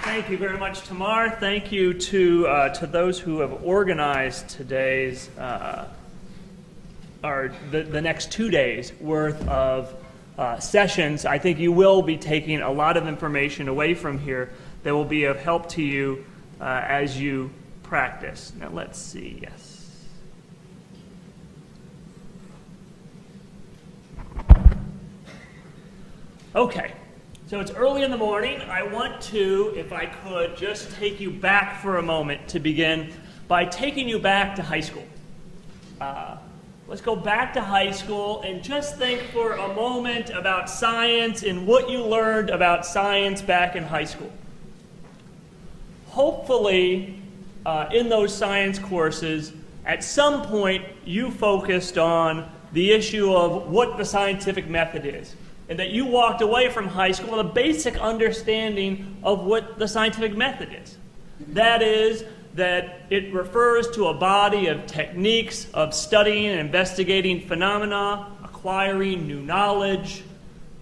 Thank you very much, Tamar. Thank you to those who have organized today's, the next 2 days worth of sessions. I think you will be taking a lot of information away from here that will be of help to you as you practice. Now let's see, yes. Okay. So it's early in the morning. I want to, if I could, just take you back for a moment to begin by taking you back to high school. Let's go back to high school and just think for a moment about science and what you learned about science back in high school. Hopefully, in those science courses, at some point you focused on the issue of what the scientific method is, and that you walked away from high school with a basic understanding of what the scientific method is. That is, that it refers to a body of techniques of studying and investigating phenomena, acquiring new knowledge,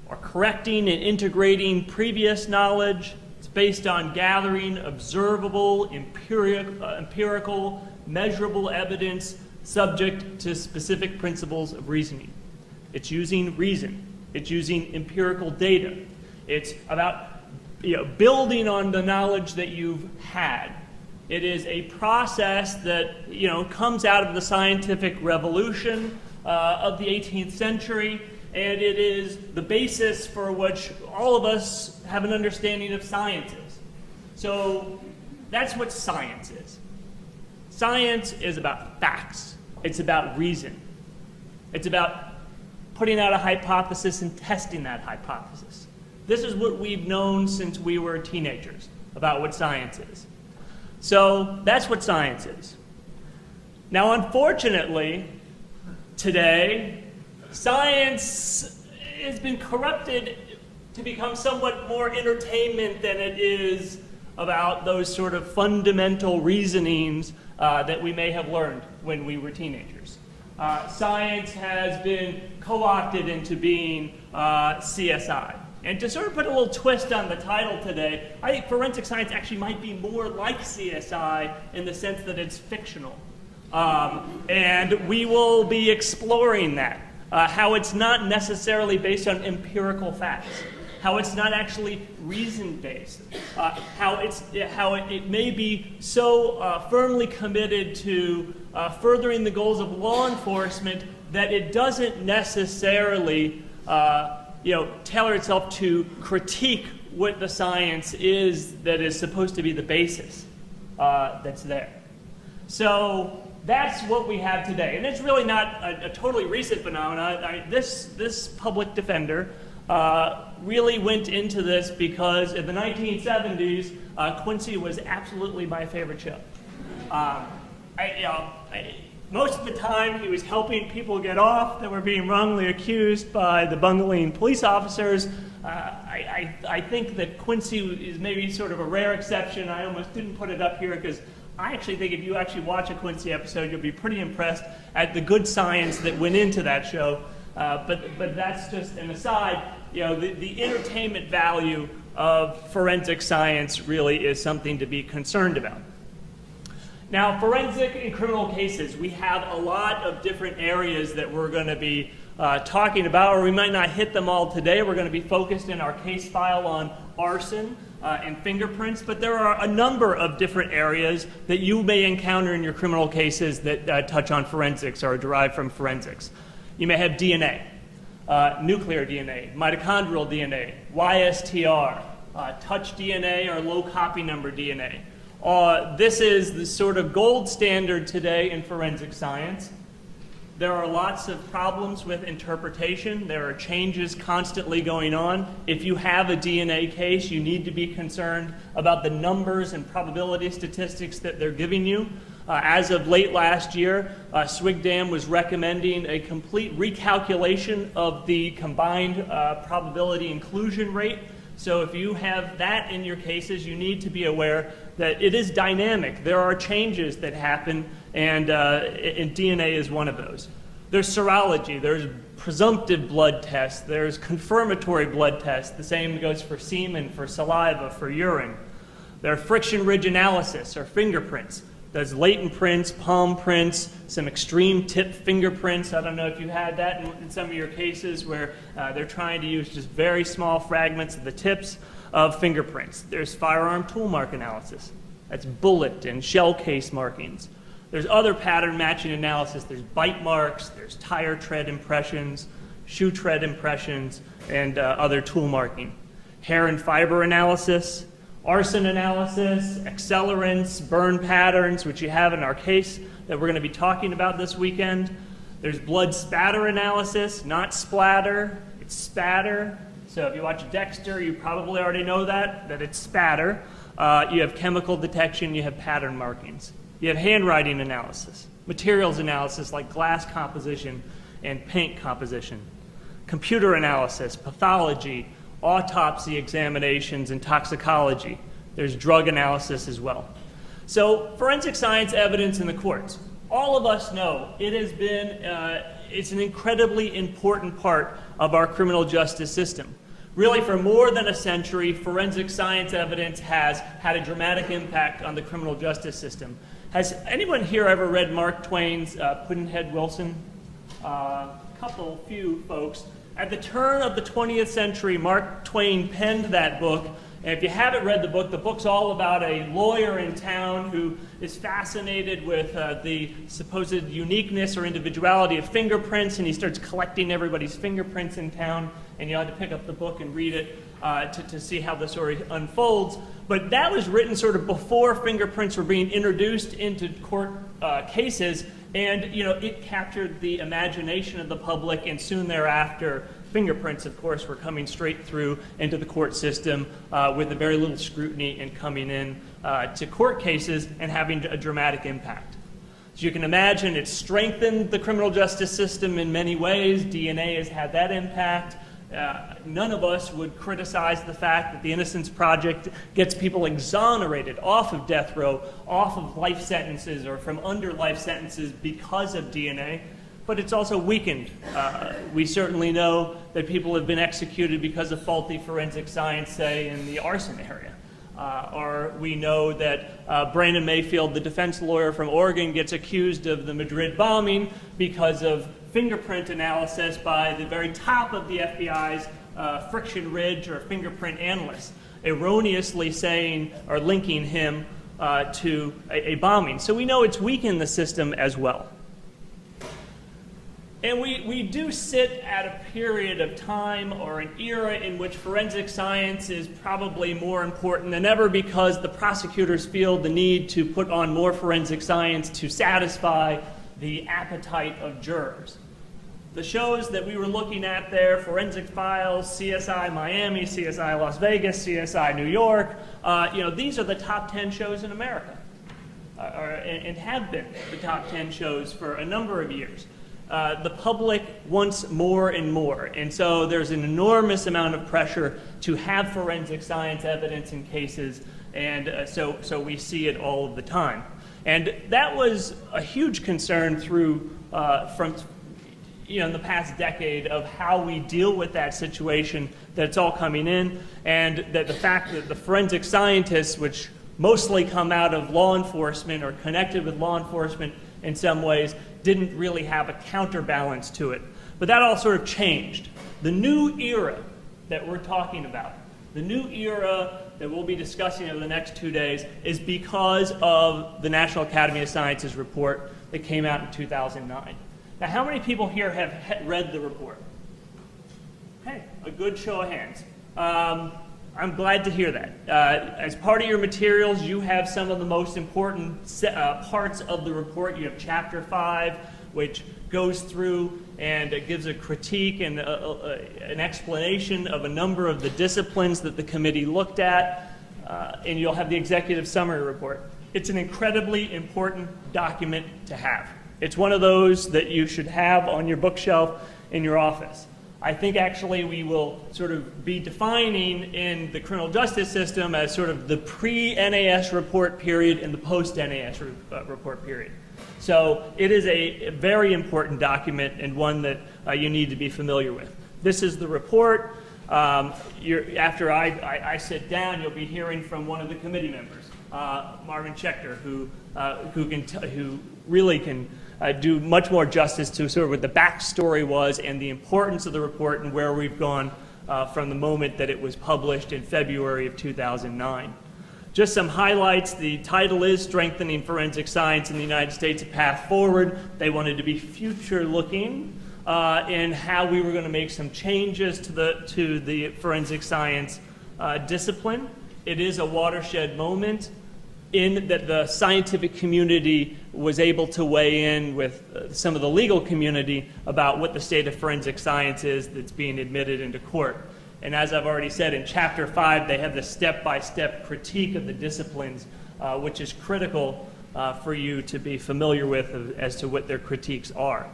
or correcting and integrating previous knowledge. It's based on gathering observable, empirical, measurable evidence subject to specific principles of reasoning. It's using reason. It's using empirical data. It's about building on the knowledge that you've had. It is a process that comes out of the scientific revolution of the 18th century, and it is the basis for which all of us have an understanding of science is. So that's what science is. Science is about facts. It's about reason. It's about putting out a hypothesis and testing that hypothesis. This is what we've known since we were teenagers about what science is. So that's what science is. Now, unfortunately, today, science has been corrupted to become somewhat more entertainment than it is about those sort of fundamental reasonings that we may have learned when we were teenagers. Science has been co-opted into being CSI. And to sort of put a little twist on the title today, I think forensic science actually might be more like CSI in the sense that it's fictional. And we will be exploring that, how it's not necessarily based on empirical facts, how it's not actually reason-based, how it may be so firmly committed to furthering the goals of law enforcement that it doesn't necessarily tailor itself to critique what the science is that is supposed to be the basis that's there. So that's what we have today. And it's really not a totally recent phenomenon. This public defender really went into this because in the 1970s, Quincy was absolutely my favorite show. Most of the time, he was helping people get off that were being wrongly accused by the bungling police officers. I think that Quincy is maybe sort of a rare exception. I almost didn't put it up here because I actually think if you actually watch a Quincy episode, you'll be pretty impressed at the good science that went into that show. But that's just an aside. The entertainment value of forensic science really is something to be concerned about. Now, forensic and criminal cases, we have a lot of different areas that we're going to be talking about, or we might not hit them all today. We're going to be focused in our case file on arson and fingerprints, but there are a number of different areas that you may encounter in your criminal cases that touch on forensics or are derived from forensics. You may have DNA, nuclear DNA, mitochondrial DNA, YSTR, touch DNA, or low copy number DNA. This is the sort of gold standard today in forensic science. There are lots of problems with interpretation. There are changes constantly going on. If you have a DNA case, you need to be concerned about the numbers and probability statistics that they're giving you. As of late last year, SWGDAM was recommending a complete recalculation of the combined probability inclusion rate. So if you have that in your cases, you need to be aware that it is dynamic. There are changes that happen, and DNA is one of those. There's serology. There's presumptive blood tests. There's confirmatory blood tests. The same goes for semen, for saliva, for urine. There are friction ridge analysis, or fingerprints. There's latent prints, palm prints, some extreme tip fingerprints. I don't know if you had that in some of your cases where they're trying to use just very small fragments of the tips of fingerprints. There's firearm tool mark analysis. That's bullet and shell case markings. There's other pattern matching analysis. There's bite marks, there's tire tread impressions, shoe tread impressions, and other tool marking. Hair and fiber analysis, arson analysis, accelerants, burn patterns, which you have in our case that we're going to be talking about this weekend. There's blood spatter analysis, not splatter, it's spatter. So if you watch Dexter, you probably already know that it's spatter. You have chemical detection, you have pattern markings. You have handwriting analysis, materials analysis like glass composition and paint composition, computer analysis, pathology, autopsy examinations, and toxicology. There's drug analysis as well. So forensic science evidence in the courts. All of us know it has been, it's an incredibly important part of our criminal justice system. Really, for more than a century, forensic science evidence has had a dramatic impact on the criminal justice system. Has anyone here ever read Mark Twain's Pudd'nhead Wilson? Few folks. At the turn of the 20th century, Mark Twain penned that book. And if you haven't read the book's all about a lawyer in town who is fascinated with the supposed uniqueness or individuality of fingerprints, and he starts collecting everybody's fingerprints in town, and you ought to pick up the book and read it to see how the story unfolds. But that was written sort of before fingerprints were being introduced into court cases, and it captured the imagination of the public, and soon thereafter, fingerprints, of course, were coming straight through into the court system with a very little scrutiny and coming in to court cases and having a dramatic impact. As you can imagine, it's strengthened the criminal justice system in many ways. DNA has had that impact. None of us would criticize the fact that the Innocence Project gets people exonerated off of death row, off of life sentences, or from under life sentences because of DNA. But it's also weakened. We certainly know that people have been executed because of faulty forensic science, say, in the arson area. Or we know that Brandon Mayfield, the defense lawyer from Oregon, gets accused of the Madrid bombing because of fingerprint analysis by the very top of the FBI's friction ridge or fingerprint analysts, erroneously saying or linking him to a bombing. So we know it's weakened the system as well. And we do sit at a period of time or an era in which forensic science is probably more important than ever because the prosecutors feel the need to put on more forensic science to satisfy the appetite of jurors. The shows that we were looking at there, Forensic Files, CSI Miami, CSI Las Vegas, CSI New York, these are the top 10 shows in America and have been the top 10 shows for a number of years. The public wants more and more, and so there's an enormous amount of pressure to have forensic science evidence in cases, and so we see it all of the time. And that was a huge concern in the past decade of how we deal with that situation, that it's all coming in, and that the fact that the forensic scientists, which mostly come out of law enforcement or connected with law enforcement in some ways, didn't really have a counterbalance to it. But that all sort of changed. The new era that we're talking about, the new era that we'll be discussing over the next 2 days, is because of the National Academy of Sciences report that came out in 2009. Now, how many people here have read the report? Okay, a good show of hands. I'm glad to hear that. As part of your materials, you have some of the most important parts of the report. You have Chapter 5, which goes through and gives a critique and an explanation of a number of the disciplines that the committee looked at, and you'll have the executive summary report. It's an incredibly important document to have. It's one of those that you should have on your bookshelf in your office. I think actually we will sort of be defining in the criminal justice system as sort of the pre-NAS report period and the post-NAS report period. So it is a very important document and one that you need to be familiar with. This is the report. after I sit down, you'll be hearing from one of the committee members, Marvin Schechter, who really can do much more justice to sort of what the backstory was and the importance of the report and where we've gone from the moment that it was published in February of 2009. Just some highlights. The title is Strengthening Forensic Science in the United States, A Path Forward. They wanted to be future-looking in how we were going to make some changes to the forensic science discipline. It is a watershed moment in that the scientific community was able to weigh in with some of the legal community about what the state of forensic science is that's being admitted into court. And as I've already said, in Chapter 5, they have the step-by-step critique of the disciplines, which is critical for you to be familiar with as to what their critiques are.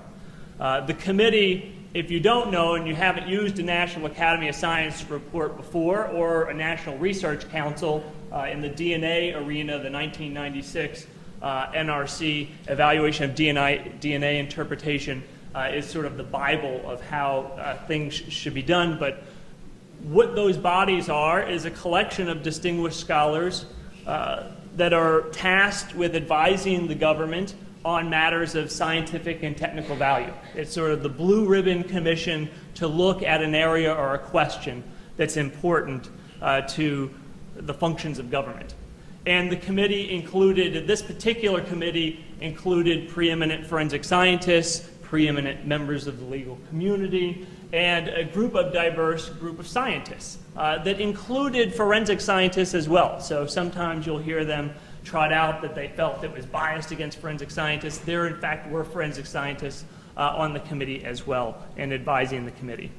The committee, if you don't know and you haven't used a National Academy of Science report before or a National Research Council in the DNA arena, the 1996 NRC evaluation of DNA interpretation is sort of the Bible of how things should be done. But what those bodies are is a collection of distinguished scholars that are tasked with advising the government on matters of scientific and technical value. It's sort of the blue ribbon commission to look at an area or a question that's important to the functions of government. And the committee included, this particular committee included preeminent forensic scientists, preeminent members of the legal community, and a diverse group of scientists that included forensic scientists as well. So sometimes you'll hear them trot out that they felt it was biased against forensic scientists. There, in fact, were forensic scientists on the committee as well and advising the committee.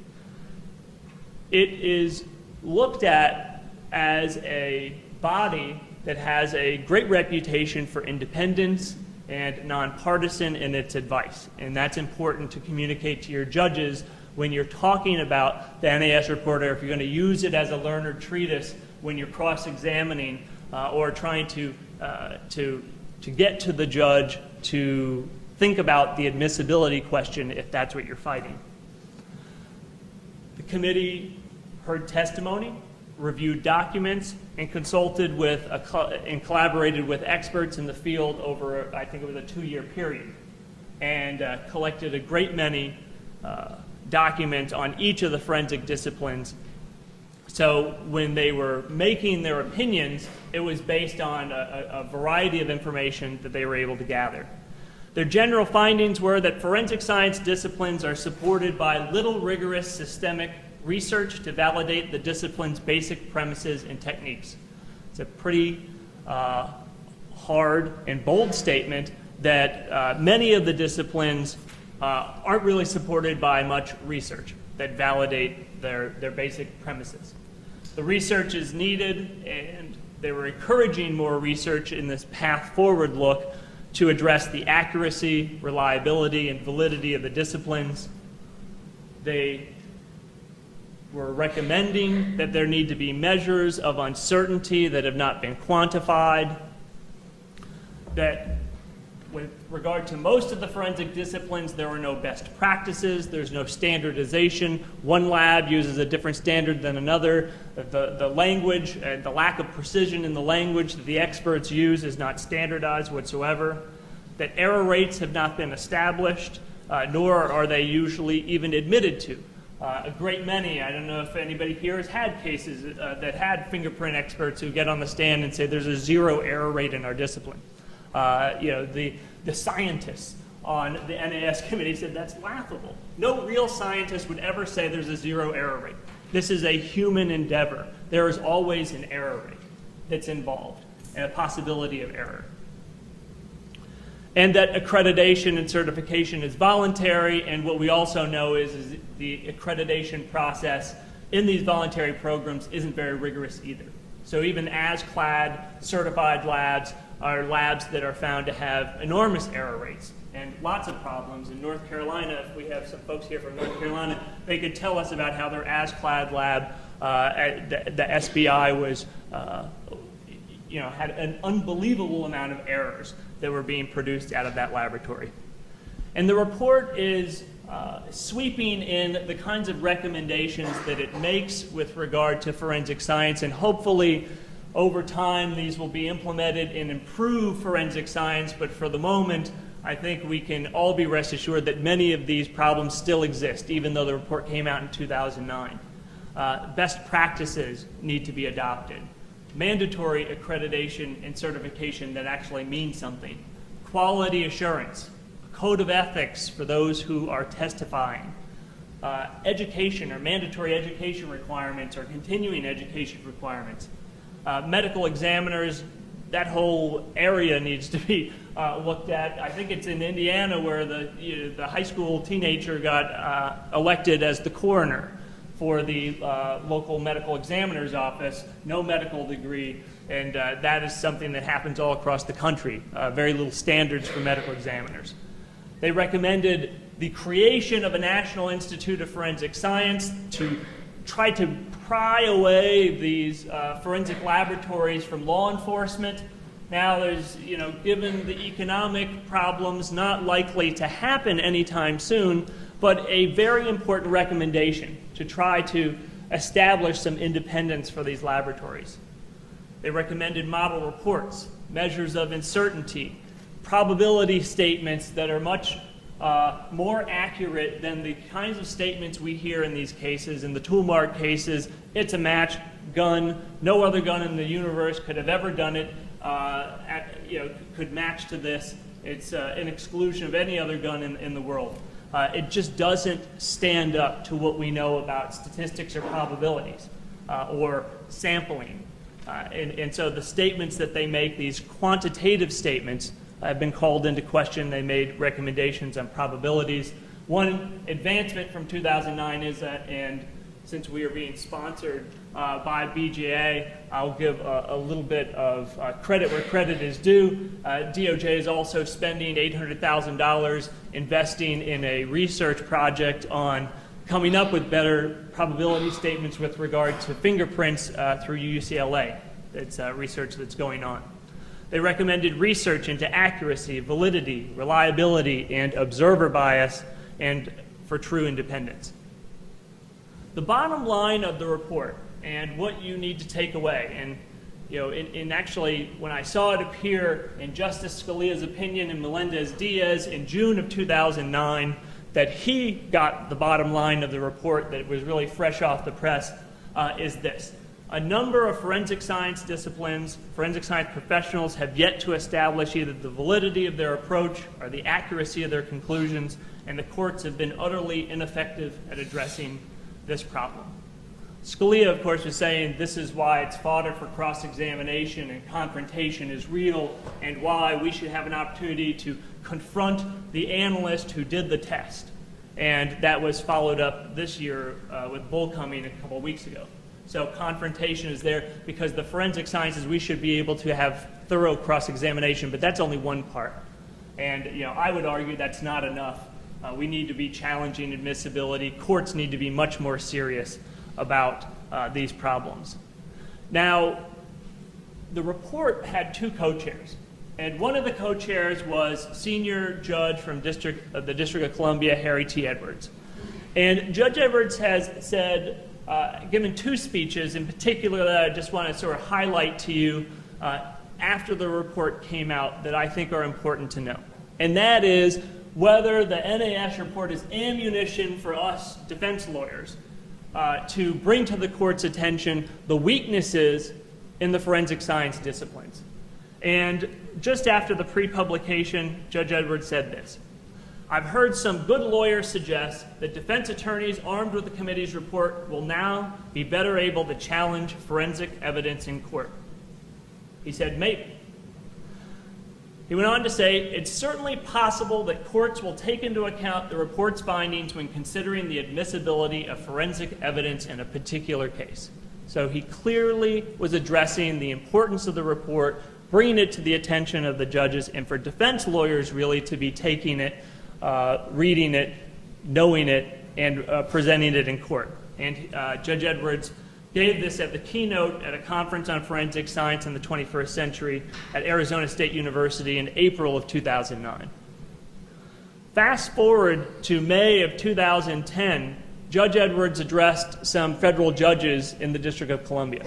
It is looked at as a body that has a great reputation for independence and nonpartisan in its advice. And that's important to communicate to your judges when you're talking about the NAS report, or if you're going to use it as a learned treatise when you're cross-examining or trying to get to the judge to think about the admissibility question if that's what you're fighting. The committee heard testimony, reviewed documents, and consulted with and collaborated with experts in the field over, I think it was a 2-year period, and collected a great many documents on each of the forensic disciplines. So when they were making their opinions, it was based on a variety of information that they were able to gather. Their general findings were that forensic science disciplines are supported by little rigorous systemic research to validate the discipline's basic premises and techniques. It's a pretty hard and bold statement that many of the disciplines aren't really supported by much research that validate their basic premises. The research is needed, and they were encouraging more research in this path forward look to address the accuracy, reliability, and validity of the disciplines. They were recommending that there need to be measures of uncertainty that have not been quantified, that with regard to most of the forensic disciplines, there are no best practices, there's no standardization. One lab uses a different standard than another. The language and the lack of precision in the language that the experts use is not standardized whatsoever. That error rates have not been established, nor are they usually even admitted to. A great many, I don't know if anybody here has had cases that had fingerprint experts who get on the stand and say there's a 0 error rate in our discipline. The scientists on the NAS committee said that's laughable. No real scientist would ever say there's a 0 error rate. This is a human endeavor. There is always an error rate that's involved and a possibility of error. And that accreditation and certification is voluntary, and what we also know is the accreditation process in these voluntary programs isn't very rigorous either. So even ASCLD certified labs are labs that are found to have enormous error rates and lots of problems. In North Carolina, if we have some folks here from North Carolina, they could tell us about how their ASCLD lab at the SBI was, had an unbelievable amount of errors that were being produced out of that laboratory. And the report is sweeping in the kinds of recommendations that it makes with regard to forensic science, and hopefully over time these will be implemented and improve forensic science, but for the moment I think we can all be rest assured that many of these problems still exist, even though the report came out in 2009. Best practices need to be adopted. Mandatory accreditation and certification that actually means something. Quality assurance. Code of ethics for those who are testifying. Education or mandatory education requirements or continuing education requirements. Medical examiners, that whole area needs to be looked at. I think it's in Indiana where the high school teenager got elected as the coroner for the local medical examiner's office, no medical degree, and that is something that happens all across the country. Very little standards for medical examiners. They recommended the creation of a National Institute of Forensic Science to try to pry away these forensic laboratories from law enforcement. Now there's, given the economic problems, not likely to happen anytime soon, but a very important recommendation to try to establish some independence for these laboratories. They recommended model reports, measures of uncertainty, probability statements that are much more accurate than the kinds of statements we hear in these cases. In the Toolmark cases, it's a match gun. No other gun in the universe could have ever done it, could match to this. It's an exclusion of any other gun in the world. It just doesn't stand up to what we know about statistics or probabilities or sampling. And so the statements that they make, these quantitative statements, have been called into question. They made recommendations on probabilities. One advancement from 2009 is that, and since we are being sponsored by BJA, I'll give a little bit of credit where credit is due. DOJ is also spending $800,000 investing in a research project on coming up with better probability statements with regard to fingerprints through UCLA. It's research that's going on. They recommended research into accuracy, validity, reliability, and observer bias, and for true independence. The bottom line of the report and what you need to take away, and actually when I saw it appear in Justice Scalia's opinion in Melendez-Diaz in June of 2009, that he got the bottom line of the report that was really fresh off the press, is this. A number of forensic science disciplines, forensic science professionals have yet to establish either the validity of their approach or the accuracy of their conclusions, and the courts have been utterly ineffective at addressing this problem. Scalia, of course, was saying this is why it's fodder for cross-examination and confrontation is real, and why we should have an opportunity to confront the analyst who did the test. And that was followed up this year with Bull coming a couple of weeks ago. So confrontation is there because the forensic sciences, we should be able to have thorough cross-examination, but that's only one part. And I would argue that's not enough. We need to be challenging admissibility. Courts need to be much more serious about these problems. Now, the report had two co-chairs, and one of the co-chairs was senior judge from the District of Columbia, Harry T. Edwards. And Judge Edwards has said, given two speeches in particular that I just want to sort of highlight to you after the report came out that I think are important to know. And that is whether the NAS report is ammunition for us defense lawyers to bring to the court's attention the weaknesses in the forensic science disciplines. And just after the pre-publication, Judge Edwards said this: I've heard some good lawyers suggest that defense attorneys armed with the committee's report will now be better able to challenge forensic evidence in court. He said, maybe. He went on to say, it's certainly possible that courts will take into account the report's findings when considering the admissibility of forensic evidence in a particular case. So he clearly was addressing the importance of the report, bringing it to the attention of the judges, and for defense lawyers really to be taking it, reading it, knowing it, and presenting it in court. And Judge Edwards gave this at the keynote at a conference on forensic science in the 21st century at Arizona State University in April of 2009. Fast forward to May of 2010, Judge Edwards addressed some federal judges in the District of Columbia.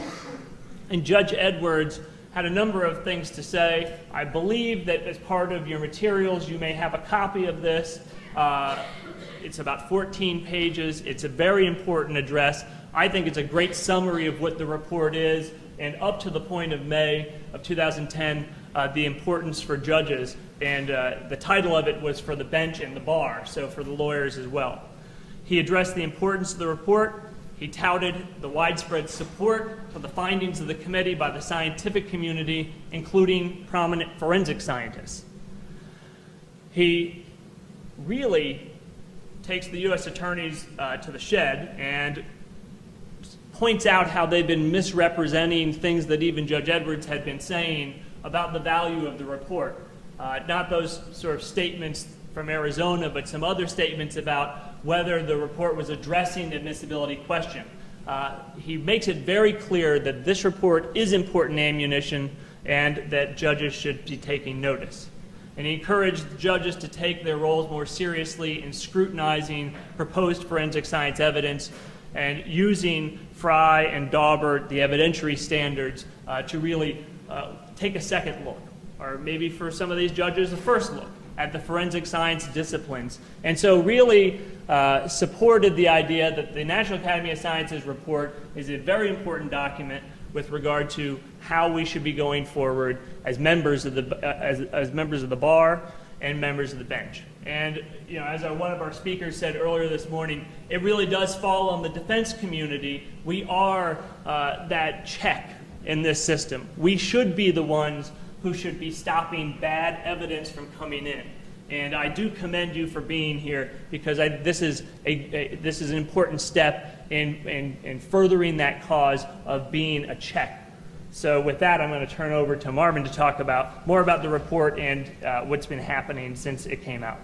And Judge Edwards had a number of things to say. I believe that as part of your materials, you may have a copy of this. It's about 14 pages. It's a very important address. I think it's a great summary of what the report is, and up to the point of May of 2010, the importance for judges. And the title of it was for the bench and the bar, so for the lawyers as well. He addressed the importance of the report. He touted the widespread support for the findings of the committee by the scientific community, including prominent forensic scientists. He really takes the U.S. attorneys to the shed and points out how they've been misrepresenting things that even Judge Edwards had been saying about the value of the report. Not those sort of statements from Arizona, but some other statements about whether the report was addressing the admissibility question. He makes it very clear that this report is important ammunition and that judges should be taking notice. And he encouraged judges to take their roles more seriously in scrutinizing proposed forensic science evidence and using Fry and Daubert, the evidentiary standards, to really take a second look, or maybe for some of these judges, a first look at the forensic science disciplines. And so really supported the idea that the National Academy of Sciences report is a very important document with regard to how we should be going forward as members of the as members of the bar and members of the bench. And as one of our speakers said earlier this morning, it really does fall on the defense community. We are that check in this system. We should be the ones who should be stopping bad evidence from coming in. And I do commend you for being here, because this is an important step in furthering that cause of being a check. So with that, I'm going to turn over to Marvin to talk more about the report and what's been happening since it came out.